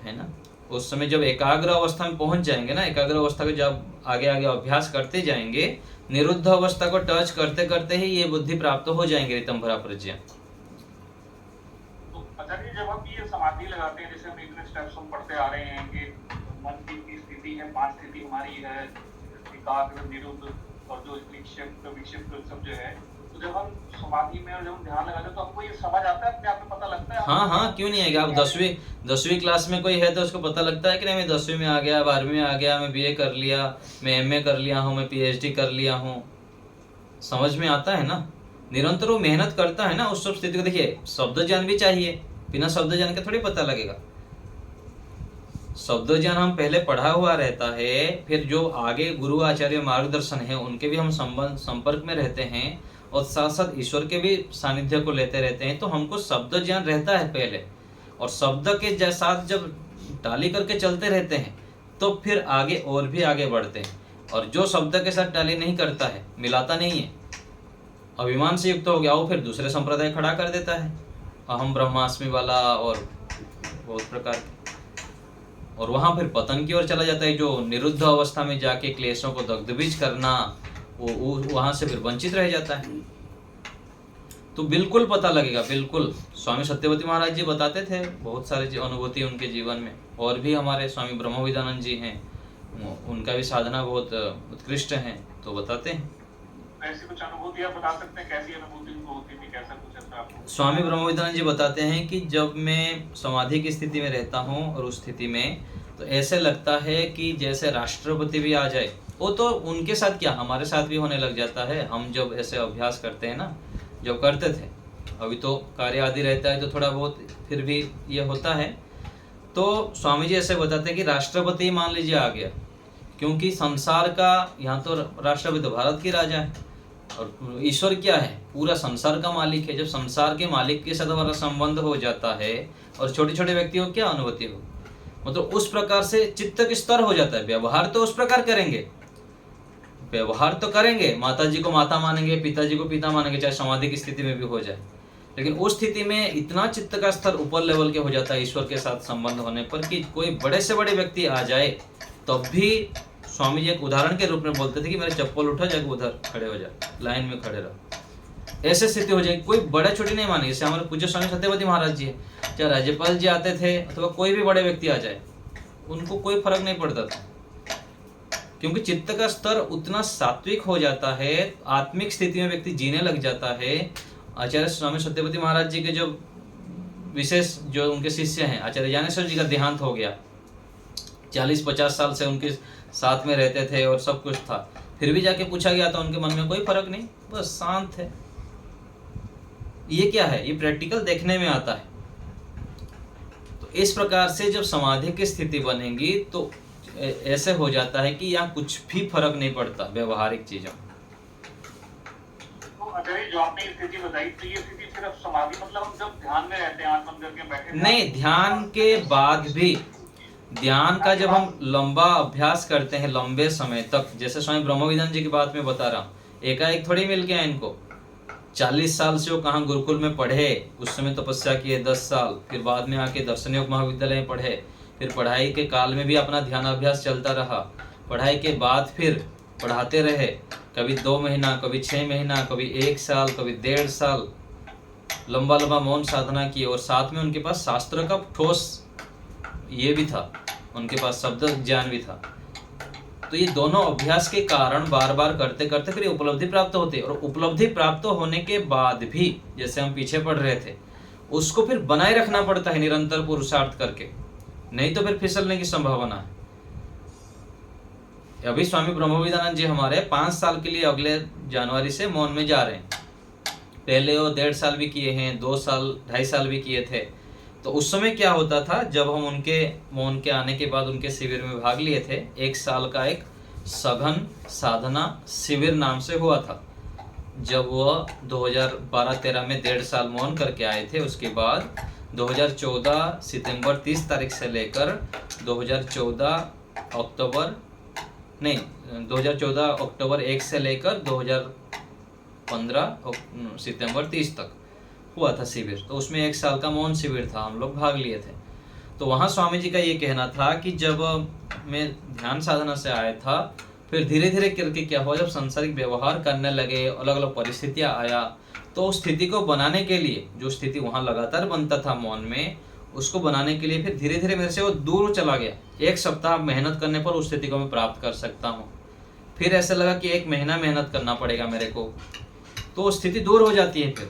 है ना। उस समय जब एकाग्र अवस्था में पहुंच जाएंगे ना, एकाग्र अवस्था को जब आगे आगे अभ्यास करते जाएंगे, निरुद्ध अवस्था को टच करते करते ही ये बुद्धि प्राप्त हो जाएंगे रितंभरा प्रज्ञा। आचार्य जब हम ये समाधि लगाते हैं, जैसे हम इतने स्टेप्स हम पढ़ते आ रहे हैं कि मन की स्थिति है, 5 स्थिति हमारी है, एकाग्र, निरुद्ध और जो विक्षिप्त सब जो है, तो जब हम समाधि में और जब हम ध्यान लगाते हैं तो हमको ये समझ आता है, अपने आप में पता लगता है। हाँ, क्यों नहीं आएगा। आप 10वीं क्लास में कोई है तो उसको पता लगता है कि नहीं मैं 10वीं में आ गया, 12वीं में आ गया, मैं BA कर लिया, मैं MA कर लिया हूँ, मैं PhD कर लिया हूँ, समझ में आता है ना। निरंतर वो मेहनत करता है ना उस सब स्थिति को। देखिए शब्द ज्ञान भी चाहिए, बिना शब्द ज्ञान के थोड़ी पता लगेगा। शब्द ज्ञान हम पहले पढ़ा हुआ रहता है, फिर जो आगे गुरु आचार्य मार्गदर्शन है उनके भी हम संपर्क में रहते हैं, और साथ साथ ईश्वर के भी सानिध्य को लेते रहते हैं, तो हमको शब्द ज्ञान रहता है पहले, और शब्द के साथ जब टाली करके चलते रहते हैं तो फिर आगे और भी आगे बढ़ते हैं। और जो शब्द के साथ टाली नहीं करता है, मिलाता नहीं है, अभिमान से युक्त हो गया, वो फिर दूसरे संप्रदाय खड़ा कर देता है, अहम ब्रह्मास्मि वाला और बहुत प्रकार के, और वहां फिर पतन की ओर चला जाता है। जो निरुद्ध अवस्था में जाके क्लेशों को दग्धबीज करना, वो वहां से फिर वंचित रह जाता है। तो बिल्कुल पता लगेगा, बिल्कुल। स्वामी सत्यवती महाराज जी बताते थे बहुत सारे अनुभूति उनके जीवन में, और भी हमारे स्वामी ब्रह्मविदानंद जी हैं, उनका भी साधना बहुत उत्कृष्ट है, तो बताते हैं। ऐसी कुछ अनुभूति आप बता सकते हैं, कैसी अनुभूति उनको होती थी, कैसा कुछ ऐसा आपको? स्वामी ब्रह्मविदानंद जी बताते हैं कि जब मैं समाधि की स्थिति में रहता हूँ, और उस स्थिति में तो ऐसे लगता है कि जैसे राष्ट्रपति भी आ जाए। वो तो उनके साथ क्या, हमारे साथ भी होने लग जाता है। हम जब ऐसे अभ्यास करते हैं ना, जब करते थे, अभी तो कार्य आदि रहता है तो थोड़ा बहुत फिर भी ये होता है। तो स्वामी जी ऐसे बताते हैं कि राष्ट्रपति मान लीजिए आ गया, क्योंकि संसार का, यहाँ तो राष्ट्रपति तो भारत की राजा है, और ईश्वर क्या है, पूरा संसार का मालिक है। जब संसार के मालिक के साथ हमारा संबंध हो जाता है, और छोटे छोटे व्यक्तियों को क्या अनुभूति हो, मतलब उस प्रकार से चित्त का स्तर हो जाता है। व्यवहार तो उस प्रकार करेंगे, व्यवहार तो करेंगे, माता जी को माता मानेंगे, पिताजी को पिता मानेंगे, चाहे समाधि की स्थिति में भी हो जाए, लेकिन उस स्थिति में इतना चित्त का स्तर ऊपर लेवल के हो जाता है ईश्वर के साथ संबंध होने पर, कि कोई बड़े से बड़े व्यक्ति आ जाए तब भी स्वामी जी एक उदाहरण के रूप में बोलते थे कि मेरे चप्पल उठा, जाके उधर खड़े हो जा, लाइन में खड़े रहो। ऐसे स्थिति हो जाए, कोई बड़ा छोटी नहीं मानेगी। जैसे हमारे पूज्य स्वामी सत्यवती महाराज जी है, चाहे राज्यपाल जी आते थे अथवा कोई भी बड़े व्यक्ति आ जाए, उनको कोई फर्क नहीं पड़ता था, क्योंकि चित्त का स्तर उतना सात्विक हो जाता है, आत्मिक स्थिति में व्यक्ति जीने लग जाता है। आचार्य स्वामी सत्यवती महाराज जी के जो विशेष जो उनके शिष्य हैं, आचार्य ज्ञानेश्वर जी का देहांत हो गया, 40-50 साल से उनके साथ में रहते थे और सब कुछ था। फिर भी जाके पूछा गया तो उनके मन में कोई फर्क नहीं, बस शांत है। ये क्या है? ये प्रैक्टिकल देखने में आता है। तो इस प्रकार से जब समाधि की स्थिति बनेगी तो ऐसे हो जाता है कि यहाँ कुछ भी फर्क नहीं पड़ता व्यवहारिक चीजों। तो आचार्य जो आपने स्थिति बताई, तो ये स्थिति सिर्फ समाधि मतलब हम जब ध्यान में रहते हैं, आंख बंद करके बैठे नहीं, ध्यान के बाद भी, ध्यान का जब हम लंबा अभ्यास करते हैं लंबे समय तक, जैसे स्वामी ब्रह्मविधान जी की बात मैं बता रहा हूँ, एकाएक थोड़ी मिल गया इनको। 40 साल से वो कहाँ गुरुकुल में पढ़े, उस समय तपस्या किए 10 साल, फिर बाद में आके दर्शन योग महाविद्यालय में पढ़े, फिर पढ़ाई के काल में भी अपना ध्यान अभ्यास चलता रहा, पढ़ाई के बाद फिर पढ़ाते रहे, कभी 2 महीना, कभी 6 महीना, कभी 1 साल, कभी 1.5 साल लंबा लंबा मौन साधना की, और साथ में उनके पास शास्त्र का ठोस ये भी था, उनके पास शब्द ज्ञान भी था। तो ये दोनों अभ्यास के कारण बार बार करते करते फिर उपलब्धि प्राप्त होती है, और उपलब्धि प्राप्त होने के बाद भी जैसे हम पीछे पढ़ रहे थे, उसको फिर बनाए रखना पड़ता है निरंतर पुरुषार्थ करके, नहीं तो फिर फिसलने की संभावना है। अभी स्वामी ब्रह्मविधानंद जी हमारे 5 साल के लिए अगले जनवरी से मौन में जा रहे हैं। पहले वो 1.5 साल भी किए हैं, 2 साल 2.5 साल भी किए थे। तो उस समय क्या होता था, जब हम उनके मौन के आने के बाद उनके शिविर में भाग लिए थे, 1 साल का एक सघन साधना शिविर नाम से हुआ था। जब वह 2012-13 में 1.5 साल मौन करके आए थे, उसके बाद 2014 सितंबर 30 तारीख से लेकर 2014 अक्टूबर 1 से लेकर 2015 सितंबर 30 तक हुआ था शिविर। तो उसमें 1 साल का मौन शिविर था, हम लोग भाग लिए थे। तो वहाँ स्वामी जी का ये कहना था कि जब मैं ध्यान साधना से आया था, फिर धीरे धीरे करके क्या हुआ, जब सांसारिक व्यवहार करने लगे, अलग अलग परिस्थितियाँ आया, तो उस स्थिति को बनाने के लिए, जो स्थिति वहाँ लगातार बनता था मौन में, उसको बनाने के लिए फिर धीरे धीरे मेरे से वो दूर चला गया। 1 सप्ताह मेहनत करने पर उस स्थिति को मैं प्राप्त कर सकता हूँ। फिर ऐसा लगा कि 1 महीना मेहनत करना पड़ेगा मेरे को, तो स्थिति दूर हो जाती है फिर,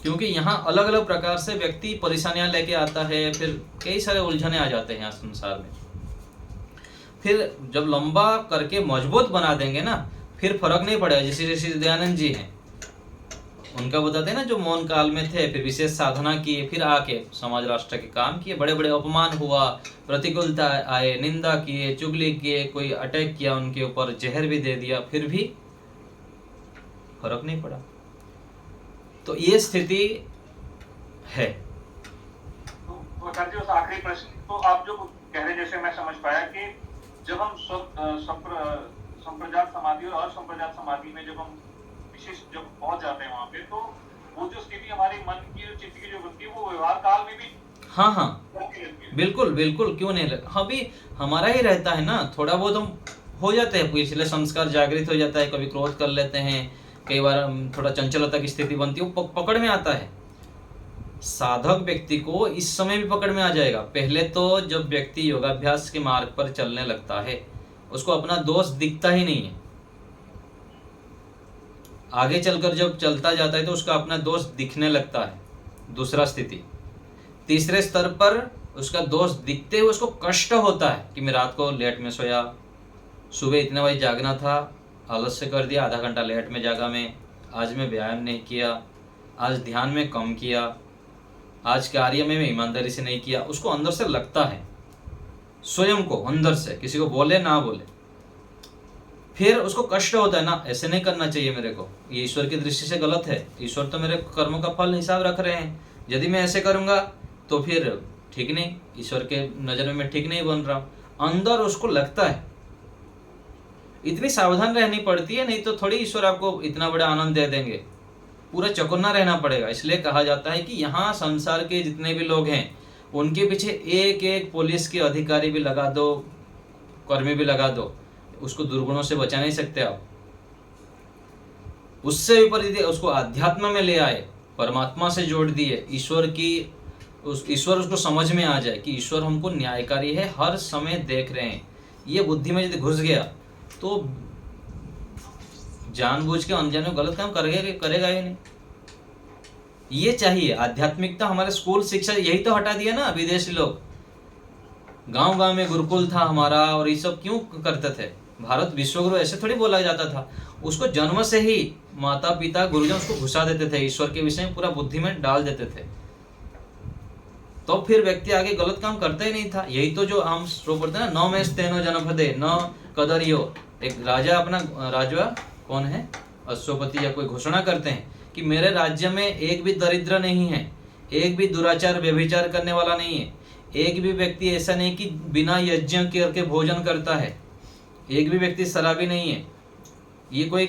क्योंकि यहाँ अलग अलग प्रकार से व्यक्ति परेशानियां लेके आता है, फिर कई सारे उलझने आ जाते हैं यहाँ संसार में। फिर जब लंबा करके मजबूत बना देंगे ना, फिर फर्क नहीं पड़ेगा। जैसे ऋषि दयानंद जी हैं, उनका बताते हैं ना, जो मौन काल में थे, फिर विशेष साधना किए, फिर आके समाज राष्ट्र के काम किए, बड़े बड़े अपमान हुआ, प्रतिकूलता आए, निंदा किए, चुगली किए, कोई अटैक किया उनके ऊपर, जहर भी दे दिया, फिर भी फर्क नहीं पड़ा। तो ये स्थिति है। तो आचार्य उस आखिरी प्रश्न, तो आप जो कह रहे हैं, जैसे मैं समझ पाया कि जब हम संप्रजात समाधि और असंप्रजात समाधि में जब हम विशिष्ट जब पहुंच जाते हैं वहां पे, तो वो जो स्थिति हमारे मन की, जो चित्त की जो बनती है, वो व्यवहार काल में भी हाँ बिल्कुल बिल्कुल, क्यों नहीं लगा, अभी हमारा ही रहता है ना, थोड़ा बहुत हम हो जाते हैं, पिछले संस्कार जागृत हो जाता है, कभी क्रोध कर लेते हैं, कई बार थोड़ा चंचलता की स्थिति बनती है, वो पकड़ में आता है। साधक व्यक्ति को इस समय भी पकड़ में आ जाएगा। पहले तो जब व्यक्ति योगाभ्यास के मार्ग पर चलने लगता है, उसको अपना दोष दिखता ही नहीं है। आगे चलकर जब चलता जाता है तो उसका अपना दोष दिखने लगता है, दूसरा स्थिति। तीसरे स्तर पर उसका दोष दिखते हुए उसको कष्ट होता है कि मैं रात को लेट में सोया, सुबह इतने बजे जागना था, आलस्य कर दिया, आधा घंटा लेट में जागा मैं, आज मैं व्यायाम नहीं किया, आज ध्यान में कम किया, आज कार्य में मैं ईमानदारी से नहीं किया। उसको अंदर से लगता है, स्वयं को अंदर से, किसी को बोले ना बोले, फिर उसको कष्ट होता है ना, ऐसे नहीं करना चाहिए मेरे को, ये ईश्वर की दृष्टि से गलत है, ईश्वर तो मेरे कर्मों का फल हिसाब रख रहे हैं, यदि मैं ऐसे करूंगा तो फिर ठीक नहीं, ईश्वर के नजर में मैं ठीक नहीं बन रहा हूं। अंदर उसको लगता है। इतनी सावधान रहनी पड़ती है, नहीं तो थोड़ी ईश्वर आपको इतना बड़ा आनंद दे देंगे, पूरा चौकन्ना रहना पड़ेगा। इसलिए कहा जाता है कि यहाँ संसार के जितने भी लोग हैं, उनके पीछे एक एक पुलिस के अधिकारी भी लगा दो, कर्मी भी लगा दो, उसको दुर्गुणों से बचा नहीं सकते आप। उससे विपरीत उसको अध्यात्म में ले आए, परमात्मा से जोड़ दिए, ईश्वर उसको समझ में आ जाए कि ईश्वर हमको न्यायकारी है, हर समय देख रहे हैं। ये बुद्धि में यदि घुस गया तो जानबूझ के अनजाने गलत काम करेगा ही नहीं। ये चाहिए आध्यात्मिकता। हमारे स्कूल शिक्षा यही तो हटा दिया ना विदेशी लोग। गांव गांव में गुरुकुल था हमारा, और ये सब क्यों करते थे? भारत विश्वगुरु ऐसे थोड़ी बोला जाता था, उसको जन्म से ही माता पिता गुरुजन उसको घुसा देते थे, ईश्वर के विषय में पूरा बुद्धि में डाल देते थे, तो फिर व्यक्ति आगे गलत काम करता ही नहीं था। यही तो जो हम श्लोक पढ़ते हैं ना, न में स्तेनो जनपदे न कदरियो, एक राजा अपना राजा कौन है अश्वपति या कोई घोषणा करते हैं कि मेरे राज्य में एक भी दरिद्र नहीं है, एक भी दुराचार व्यभिचार करने वाला नहीं है, एक भी व्यक्ति ऐसा नहीं कि बिना यज्ञ करके भोजन करता है, एक भी व्यक्ति शराबी नहीं है। ये कोई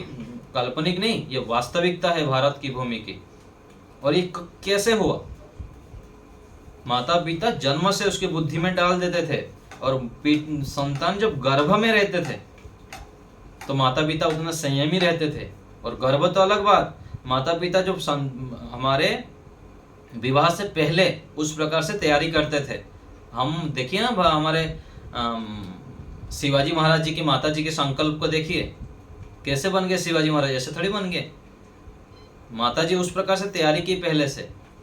काल्पनिक नहीं, ये वास्तविकता है भारत की भूमि की। और ये कैसे हुआ? माता पिता जन्म से उसकी बुद्धि में डाल देते थे, और संतान जब गर्भ में रहते थे तो माता पिता उतना संयमी रहते थे। और गर्भ तो अलग बात, माता पिता जब हमारे विवाह से पहले उस प्रकार से तैयारी करते थे। हम देखिए ना हमारे शिवाजी महाराज जी की माता जी के संकल्प को देखिए, कैसे बन गए शिवाजी महाराज, ऐसे थोड़ी बन गए। माता जी उस प्रकार से तैयारी की पहले से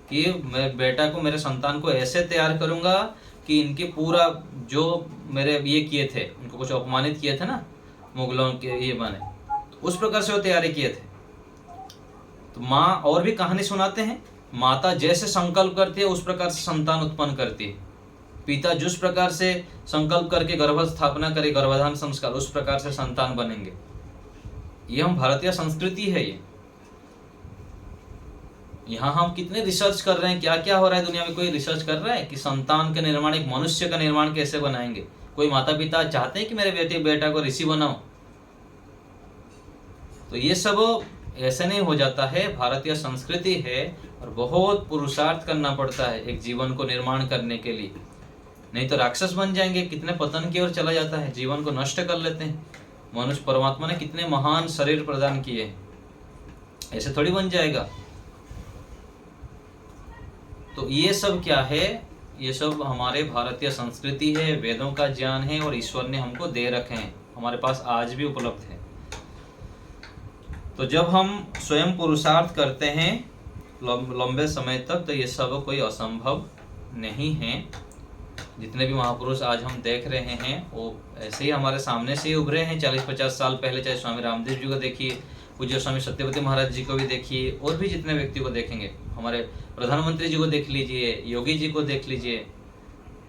कि मैं बेटा को, मेरे संतान को ऐसे तैयार करूंगा कि इनके पूरा जो मेरे ये किए थे, उनको कुछ अपमानित किए थे ना मुगलों के ये बने, उस प्रकार से वो तैयारी किए थे। तो माँ और भी कहानी सुनाते हैं, माता जैसे संकल्प करती है उस प्रकार से संतान उत्पन्न करती है, पिता जिस प्रकार से संकल्प करके गर्भ स्थापना करे, गर्भाधान संस्कार, उस प्रकार से संतान बनेंगे। ये हम भारतीय संस्कृति है। ये यहाँ हम कितने रिसर्च कर रहे हैं, क्या क्या हो रहा है दुनिया में, कोई रिसर्च कर रहा है कि संतान का निर्माण, एक मनुष्य का निर्माण कैसे बनाएंगे? कोई माता पिता चाहते हैं कि मेरे बेटा को ऋषि बनाओ? तो ये सब ऐसे नहीं हो जाता है, भारतीय संस्कृति है और बहुत पुरुषार्थ करना पड़ता है एक जीवन को निर्माण करने के लिए, नहीं तो राक्षस बन जाएंगे। कितने पतन की ओर चला जाता है, जीवन को नष्ट कर लेते हैं। मनुष्य परमात्मा ने कितने महान शरीर प्रदान किए, ऐसे थोड़ी बन जाएगा। तो ये सब क्या है? ये सब हमारे भारतीय संस्कृति है, वेदों का ज्ञान है और ईश्वर ने हमको दे रखे हैं, हमारे पास आज भी उपलब्ध है। तो जब हम स्वयं पुरुषार्थ करते हैं लंबे समय तक, तो ये सब कोई असंभव नहीं है। जितने भी महापुरुष आज हम देख रहे हैं वो ऐसे ही हमारे सामने से ही उभरे हैं 40-50 साल पहले। चाहे स्वामी रामदेव जी को देखिए, पूज्य स्वामी सत्यवती महाराज जी को भी देखिए, और भी जितने व्यक्ति को देखेंगे, हमारे प्रधानमंत्री जी को देख लीजिए, योगी जी को देख लीजिए,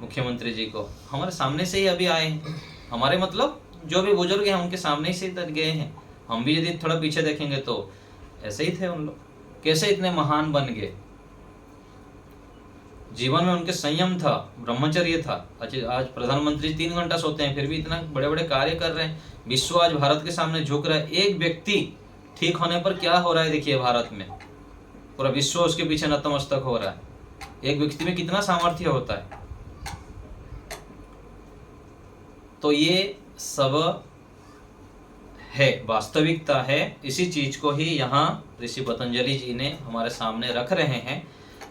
मुख्यमंत्री जी को, हमारे सामने से ही अभी आए हैं। हमारे मतलब जो भी बुजुर्ग हैं उनके सामने ही से गए हैं। हम भी यदि थोड़ा पीछे देखेंगे तो ऐसे ही थे उन लोग। कैसे इतने महान बन गए? जीवन में उनके संयम था, ब्रह्मचर्य था। आज प्रधानमंत्री 3 घंटा सोते हैं फिर भी इतना बड़े बड़े कार्य कर रहे हैं। विश्व आज भारत के सामने झुक रहा है। एक व्यक्ति ठीक होने पर क्या हो रहा है देखिए, भारत में पूरा विश्व उसके पीछे नतमस्तक हो रहा है। एक व्यक्ति में कितना सामर्थ्य होता है। तो ये सब है, वास्तविकता है। इसी चीज को ही यहाँ ऋषि पतंजलि जी ने हमारे सामने रख रहे हैं,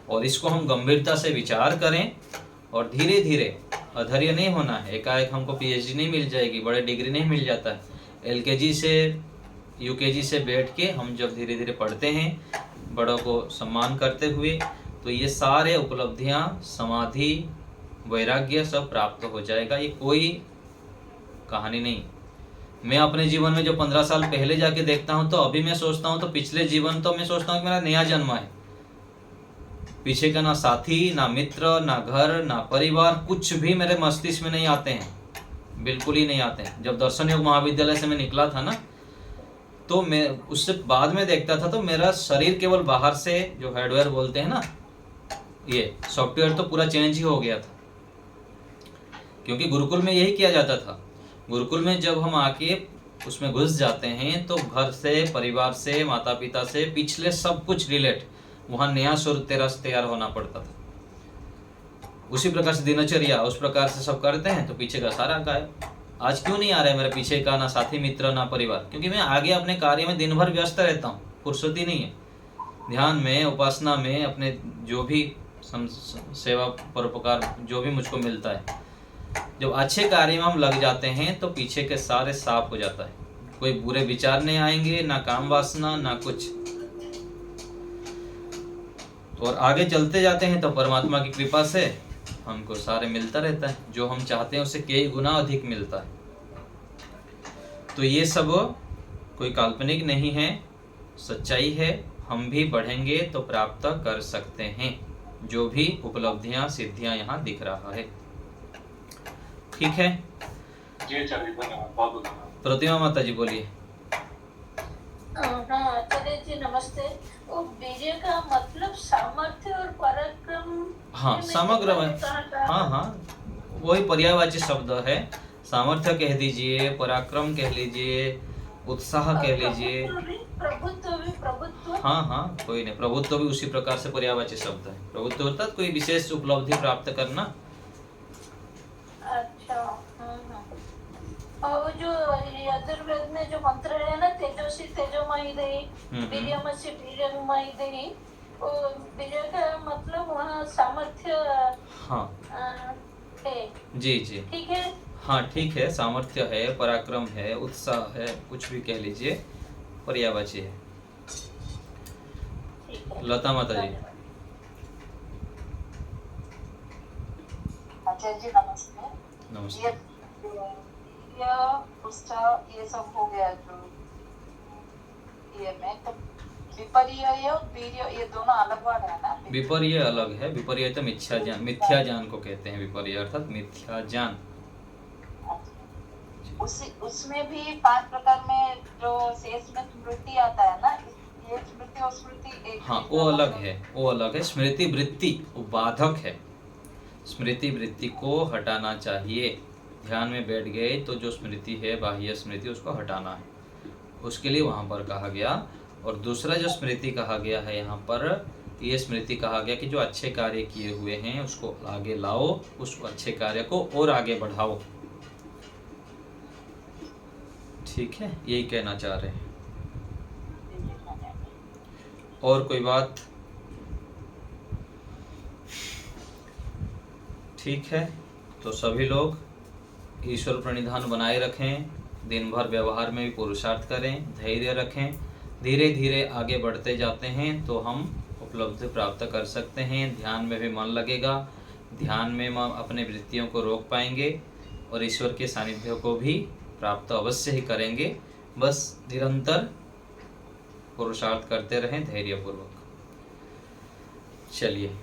और इसको हम गंभीरता से विचार करें। और धीरे धीरे, अधैर्य नहीं होना है। एकाएक हमको पीएचडी नहीं मिल जाएगी, बड़े डिग्री नहीं मिल जाता है। एलकेजी से यूकेजी से बैठ के हम जब धीरे धीरे पढ़ते हैं, बड़ों को सम्मान करते हुए, तो ये सारे उपलब्धियां, समाधि, वैराग्य सब प्राप्त हो जाएगा। ये कोई कहानी नहीं। मैं अपने जीवन में जो 15 साल पहले जाके देखता हूँ, तो अभी मैं सोचता हूँ, तो पिछले जीवन तो मैं सोचता हूँ कि मेरा नया जन्म है। पीछे का ना साथी, ना मित्र, ना घर, ना परिवार, कुछ भी मेरे मस्तिष्क में नहीं आते हैं, बिल्कुल ही नहीं आते हैं। जब दर्शन योग महाविद्यालय से मैं निकला था ना, तो मैं उससे बाद में देखता था, तो मेरा शरीर केवल बाहर से, जो हार्डवेयर बोलते हैं ना, ये सॉफ्टवेयर तो पूरा चेंज ही हो गया था। क्योंकि गुरुकुल में यही किया जाता था। गुरुकुल में जब हम आके उसमें घुस जाते हैं, तो घर से, परिवार से, माता पिता से, पिछले सब कुछ रिलेट, वहाँ नया सुर तैयार होना पड़ता था। उसी प्रकार से दिनचर्या, उस प्रकार से सब करते हैं, तो पीछे का सारा गायब। आज क्यों नहीं आ रहा है मेरे पीछे का ना साथी मित्र ना परिवार? क्योंकि मैं आगे अपने कार्य में दिन भर व्यस्त रहता हूँ, फुर्सती नहीं है। ध्यान में, उपासना में, अपने जो भी सेवा परोपकार जो भी मुझको मिलता है, जब अच्छे कार्य में हम लग जाते हैं, तो पीछे के सारे साफ हो जाता है। कोई बुरे विचार नहीं आएंगे, ना काम वासना, ना कुछ। और आगे चलते जाते हैं, तो परमात्मा की कृपा से हमको सारे मिलता रहता है। जो हम चाहते हैं उससे कई गुना अधिक मिलता है। तो ये सब कोई काल्पनिक नहीं है, सच्चाई है। हम भी बढ़ेंगे तो प्राप्त कर सकते हैं जो भी उपलब्धियां सिद्धियां यहाँ दिख रहा है। ठीक है, जी आचार्य जी, धन्यवाद, बहुत बहुत धन्यवाद। प्रतिमा माता जी बोलिए। हाँ आचार्य जी नमस्ते। वो वीर्य का मतलब सामर्थ्य और पराक्रम। हाँ, समग्र में, हाँ हाँ, वही पर्यायवाची शब्द है। सामर्थ्य कह दीजिए, पराक्रम कह लीजिए, उत्साह कह लीजिए। प्रभुत्व। हाँ हाँ, कोई नहीं, प्रभुत्व भी उसी प्रकार से पर्यायवाची शब्द है। प्रभुत्व अर्थात कोई विशेष उपलब्धि प्राप्त करना। अच्छा। और जो यजुर्वेद में जो मंत्र है ना, तेजस्वी तेजोमयी देहि, वीर्यमसि वीर्यमयी देहि, वो वीर्य का मतलब वहाँ सामर्थ्य हाँ है। जी जी, ठीक है। हाँ ठीक है, सामर्थ्य है, पराक्रम है, उत्साह है, कुछ भी कह लीजिए, पर्यायवाची है। ठीक है, लता माता जी। आचार्य जी नमस्ते। नमस्ते। ये उत्साह ये सब हो गया जो ये में, तो विपर्य और वीर्य ये दोनों अलग वर्ड है ना? विपर्य अलग है, विपर्य तो मिथ्या ज्ञान, मिथ्या ज्ञान को कहते हैं विपर्य अर्थात मिथ्या ज्ञान। उसमें भी 5 प्रकार में जो शेष में स्मृति आता है ना, ये स्मृति और स्मृति एक। हाँ, वो अलग है, वो अलग है। स्मृति वृत्ति वो बाधक है, स्मृति वृत्ति को हटाना चाहिए। ध्यान में बैठ गए तो जो स्मृति है, बाह्य स्मृति, उसको हटाना है, उसके लिए वहाँ पर कहा गया। और दूसरा जो स्मृति कहा गया है यहाँ पर, ये स्मृति कहा गया कि जो अच्छे कार्य किए हुए हैं उसको आगे लाओ, उस अच्छे कार्य को और आगे बढ़ाओ। ठीक है, यही कहना चाह रहे हैं। और कोई बात? ठीक है, तो सभी लोग ईश्वर प्रणिधान बनाए रखें, दिन भर व्यवहार में भी पुरुषार्थ करें, धैर्य रखें। धीरे धीरे आगे बढ़ते जाते हैं तो हम उपलब्धि प्राप्त कर सकते हैं। ध्यान में भी मन लगेगा, ध्यान में हम अपने वृत्तियों को रोक पाएंगे और ईश्वर के सानिध्य को भी प्राप्त अवश्य ही करेंगे। बस निरंतर पुरुषार्थ करते रहें धैर्यपूर्वक। चलिए।